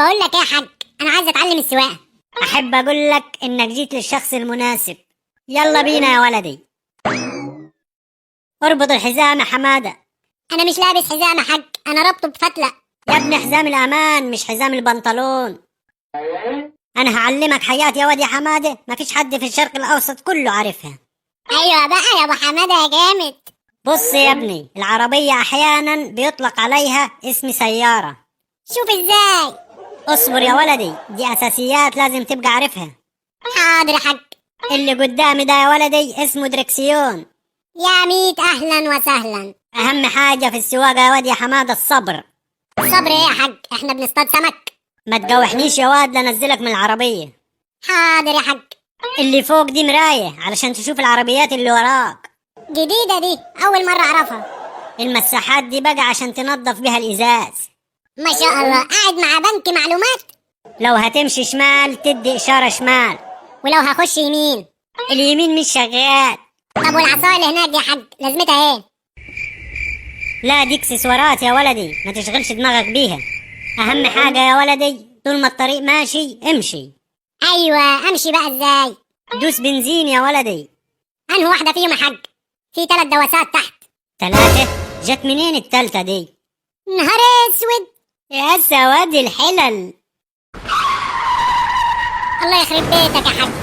بقول لك ايه يا حاج، انا عايز اتعلم السواقه. احب اقول لك انك جيت للشخص المناسب. يلا بينا يا ولدي. اربط الحزام يا حماده. انا مش لابس حزام يا حاج، انا رابطه بفتله. يا ابني حزام الامان مش حزام البنطلون. انا هعلمك حاجات يا واد يا حماده مفيش حد في الشرق الاوسط كله عارفها. ايوه بقى يا ابو حماده يا جامد. بص يا ابني، العربيه احيانا بيطلق عليها اسم سياره. شوف ازاي. اصبر يا ولدي، دي اساسيات لازم تبقى عارفها. حاضر يا حاج. اللي قدامي ده يا ولدي اسمه دركسيون. يا ميت اهلا وسهلا. اهم حاجه في السواقه يا واد يا حماده الصبر. صبر ايه يا حاج، احنا بنصطاد سمك. ما تجوحنيش يا واد لنزلك من العربيه. حاضر يا حاج. اللي فوق دي مرايه علشان تشوف العربيات اللي وراك. جديده دي، اول مره اعرفها. المساحات دي بقى عشان تنظف بيها الازاز. ما شاء الله، قاعد مع بنك معلومات. لو هتمشي شمال تدي اشاره شمال. ولو هخش يمين؟ اليمين مش شغال. طب والعصايه اللي هناك دي يا حاج لازمتها ايه؟ لا دي اكسسوارات يا ولدي، ما تشغلش دماغك بيها. اهم حاجه يا ولدي طول ما الطريق ماشي امشي. ايوه، امشي بقى ازاي؟ دوس بنزين يا ولدي. انهي واحده فيهم يا حاج؟ في 3 دواسات تحت. 3؟ جت منين التالتة دي؟ نهار اسود. يا سواد الحلل. الله يخرب بيتك يا حاج.